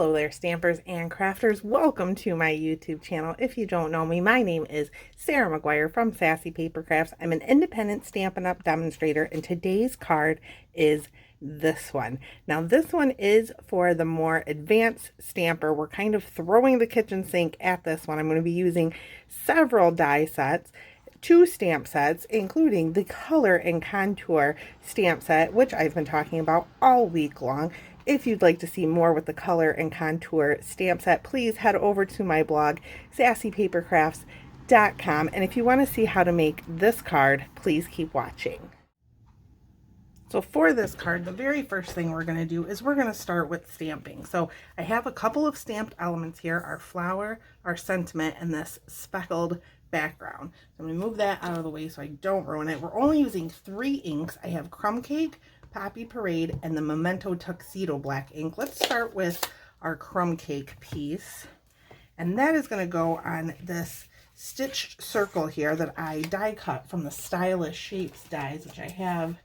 Hello there, stampers and crafters. Welcome to my YouTube channel. If you don't know me, my name is Sarah McGuire from Sassy Paper Crafts. I'm an independent Stampin' Up! Demonstrator, and today's card is this one. Now, this one is for the more advanced stamper. We're kind of throwing the kitchen sink at this one. I'm going to be using several die sets, 2 stamp sets, including the color and contour stamp set, which I've been talking about all week long. If you'd like to see more with the color and contour stamp set, please head over to my blog, sassypapercrafts.com. And if you want to see how to make this card, please keep watching. So for this card, the very first thing we're going to do is we're going to start with stamping. So I have a couple of stamped elements here, our flower, our sentiment, and this speckled background. So I'm going to move that out of the way so I don't ruin it. We're only using 3 inks. I have Crumb Cake, Poppy Parade, and the Memento Tuxedo black ink. Let's start with our Crumb Cake piece. And that is going to go on this stitched circle here that I die cut from the Stylish Shapes dies, which I have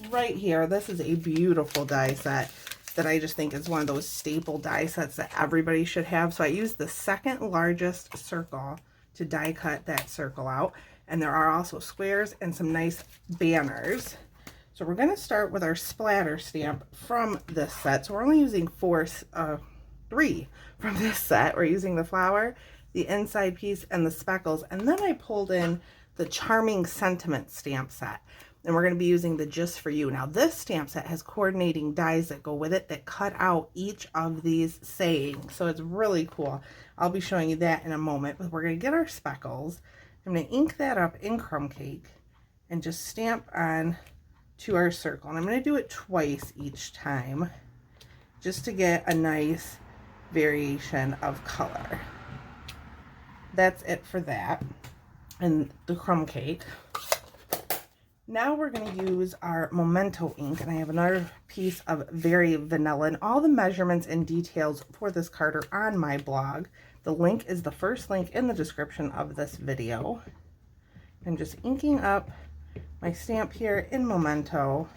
right here. This is a beautiful die set that I just think is one of those staple die sets that everybody should have. So I used the second largest circle to die cut that circle out. And there are also squares and some nice banners. So we're going to start with our splatter stamp from this set. So we're only using 3 from this set. We're using the flower, the inside piece, and the speckles. And then I pulled in the Charming Sentiment stamp set. And we're going to be using the Just For You. Now this stamp set has coordinating dies that go with it that cut out each of these sayings. So it's really cool. I'll be showing you that in a moment. But we're going to get our speckles. I'm going to ink that up in Crumb Cake and just stamp on to our circle. And I'm going to do it twice each time just to get a nice variation of color. That's it for that and the Crumb Cake. Now we're going to use our Memento ink, and I have another piece of Very Vanilla, and all the measurements and details for this card are on my blog. The link is the first link in the description of this video. I'm just inking up my stamp here in Memento,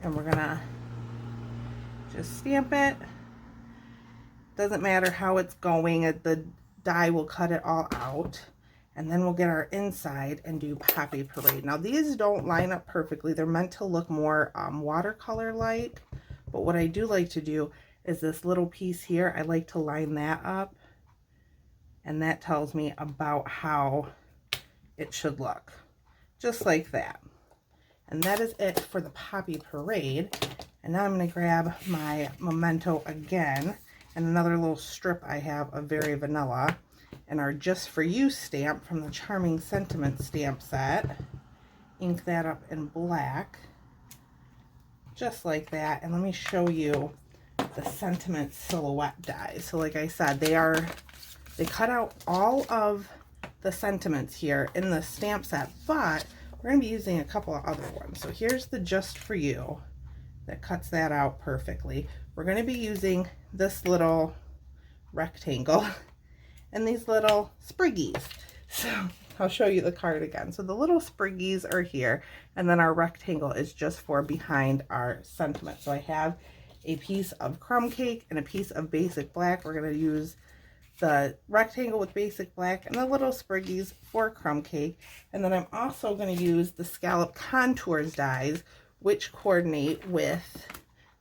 and we're gonna just stamp it. Doesn't matter how it's going, the die will cut it all out. And then we'll get our inside and do Poppy Parade. Now these don't line up perfectly. They're meant to look more watercolor like, but what I do like to do is this little piece here, I like to line that up, and that tells me about how it should look. Just like that. And that is it for the Poppy Parade. And now I'm going to grab my Memento again and another little strip I have of Very Vanilla and our Just For You stamp from the Charming Sentiment stamp set. Ink that up in black. Just like that. And let me show you the Sentiment silhouette dies. So like I said, they cut out all of the sentiments here in the stamp set, but we're going to be using a couple of other ones. So here's the Just For You that cuts that out perfectly. We're going to be using this little rectangle and these little spriggies. So I'll show you the card again. So the little spriggies are here, and then our rectangle is just for behind our sentiment. So I have a piece of Crumb Cake and a piece of Basic Black. We're going to use the rectangle with Basic Black and the little spriggies for Crumb Cake. And then I'm also going to use the Scallop Contours dies, which coordinate with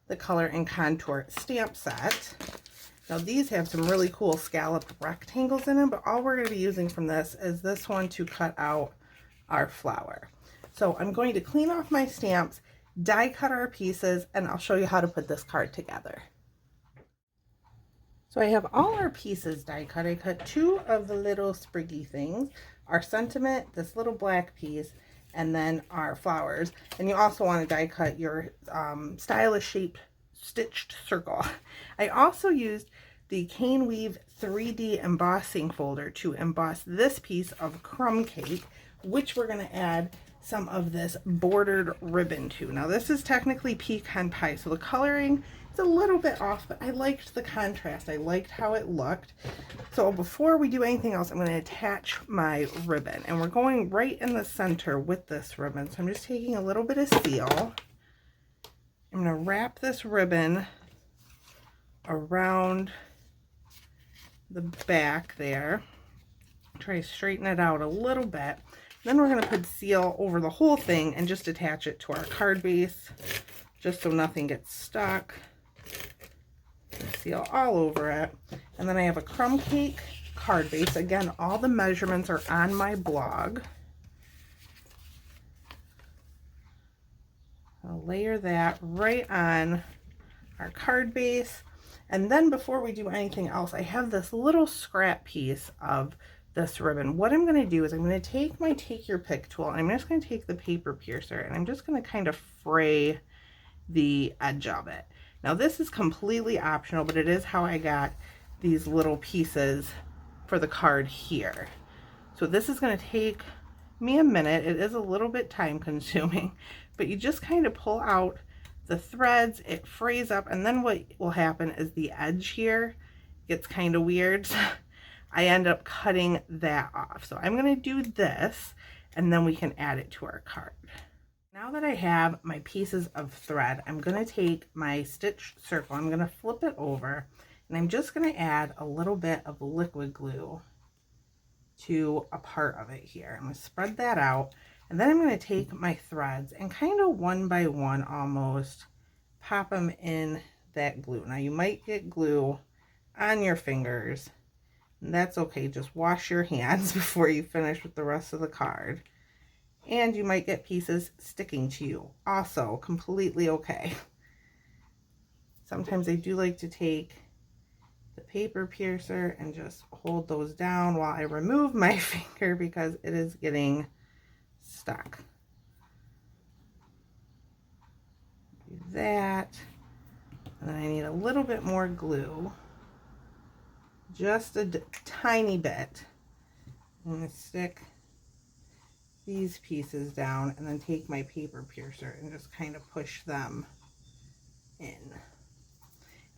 the Color and Contour stamp set. Now these have some really cool scalloped rectangles in them, but all we're going to be using from this is this one to cut out our flower. So I'm going to clean off my stamps, die cut our pieces, and I'll show you how to put this card together. So I have all our pieces die cut. I cut 2 of the little spriggy things, our sentiment, this little black piece, and then our flowers. And you also want to die cut your Stylish Shaped stitched circle. I also used the Cane Weave 3D embossing folder to emboss this piece of Crumb Cake, which we're going to add some of this bordered ribbon to. Now this is technically pecan pie, so the coloring is a little bit off, but I liked the contrast. I liked how it looked. So before we do anything else, I'm going to attach my ribbon, and we're going right in the center with this ribbon. So I'm just taking a little bit of seal. I'm going to wrap this ribbon around the back there. Try to straighten it out a little bit. Then we're going to put seal over the whole thing and just attach it to our card base, just so nothing gets stuck. Seal all over it. And then I have a crumb cake card base. Again, all the measurements are on my blog. I'll layer that right on our card base. And then before we do anything else, I have this little scrap piece of this ribbon. What I'm going to do is I'm going to take my Take Your Pick tool, and I'm just going to take the paper piercer, and I'm just going to kind of fray the edge of it. Now this is completely optional, but it is how I got these little pieces for the card here. So this is going to take me a minute. It is a little bit time consuming, but you just kind of pull out the threads, it frays up, and then what will happen is the edge here gets kind of weird. I end up cutting that off. So I'm going to do this, and then we can add it to our card. Now that I have my pieces of thread, I'm going to take my stitch circle, I'm going to flip it over, and I'm just going to add a little bit of liquid glue to a part of it here. I'm going to spread that out, and then I'm going to take my threads and kind of one by one almost pop them in that glue. Now you might get glue on your fingers, and that's okay. Just wash your hands before you finish with the rest of the card. And you might get pieces sticking to you. Also, completely okay. Sometimes I do like to take the paper piercer and just hold those down while I remove my finger because it is getting stuck. Do that. And then I need a little bit more glue. Just a tiny bit. I'm going to stick these pieces down and then take my paper piercer and just kind of push them in. And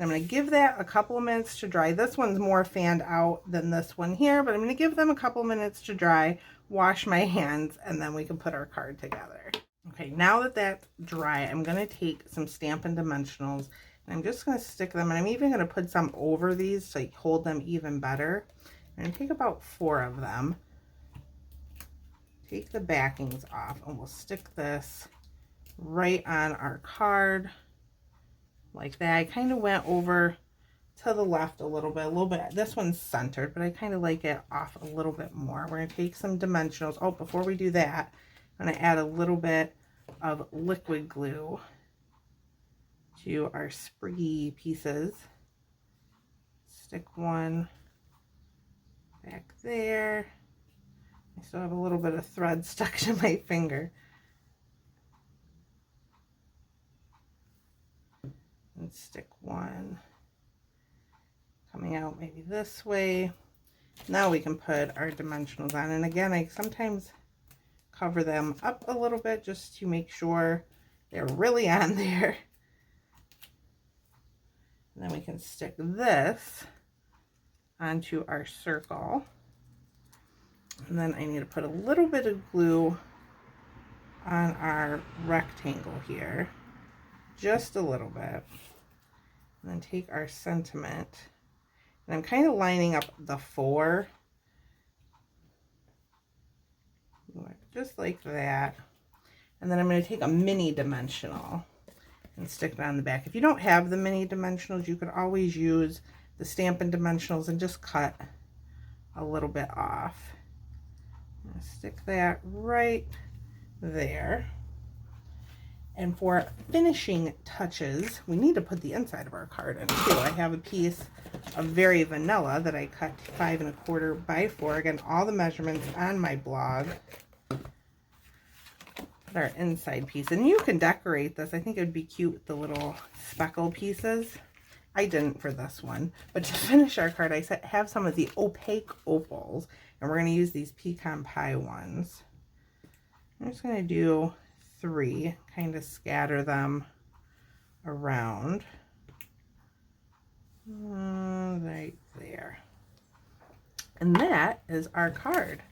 I'm going to give that a couple of minutes to dry. This one's more fanned out than this one here, but I'm going to give them a couple minutes to dry, wash my hands, and then we can put our card together. Okay, now that that's dry, I'm going to take some Stampin' Dimensionals, and I'm just going to stick them, and I'm even going to put some over these to hold them even better. I'm going to take about 4 of them. Take the backings off, and we'll stick this right on our card like that. I kind of went over to the left a little bit. This one's centered, but I kind of like it off a little bit more. We're going to take some dimensionals. Oh, before we do that, I'm going to add a little bit of liquid glue to our spriggy pieces. Stick one back there. I still have a little bit of thread stuck to my finger. And stick one coming out maybe this way. Now we can put our dimensionals on. And again, I sometimes cover them up a little bit just to make sure they're really on there. And then we can stick this onto our circle. And then I need to put a little bit of glue on our rectangle here, just a little bit. And then take our sentiment, and I'm kind of lining up the 4, just like that. And then I'm going to take a mini dimensional and stick it on the back. If you don't have the mini dimensionals, you could always use the Stampin' Dimensionals and just cut a little bit off. I'm going to stick that right there. And for finishing touches, we need to put the inside of our card in too. I have a piece of Very Vanilla that I cut 5 1/4 by 4. Again, all the measurements on my blog. Put our inside piece, and you can decorate this. I think it would be cute with the little speckle pieces. I didn't for this one, but to finish our card, I have some of the opaque opals, and we're going to use these pecan pie ones. I'm just going to do 3, kind of scatter them around right there. And that is our card.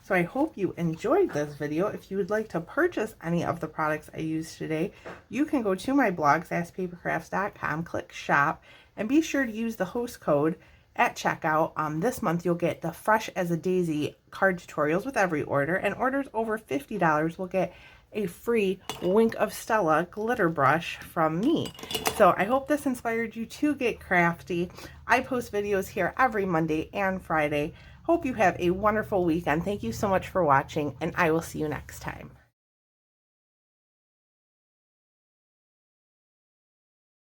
So I hope you enjoyed this video. If you would like to purchase any of the products I used today, you can go to my blog, sasspapercrafts.com, click shop, and be sure to use the host code at checkout. This month you'll get the Fresh as a Daisy card tutorials with every order, and orders over $50 will get a free Wink of Stella glitter brush from me. So I hope this inspired you to get crafty. I post videos here every Monday and Friday. Hope you have a wonderful weekend. Thank you so much for watching, and I will see you next time.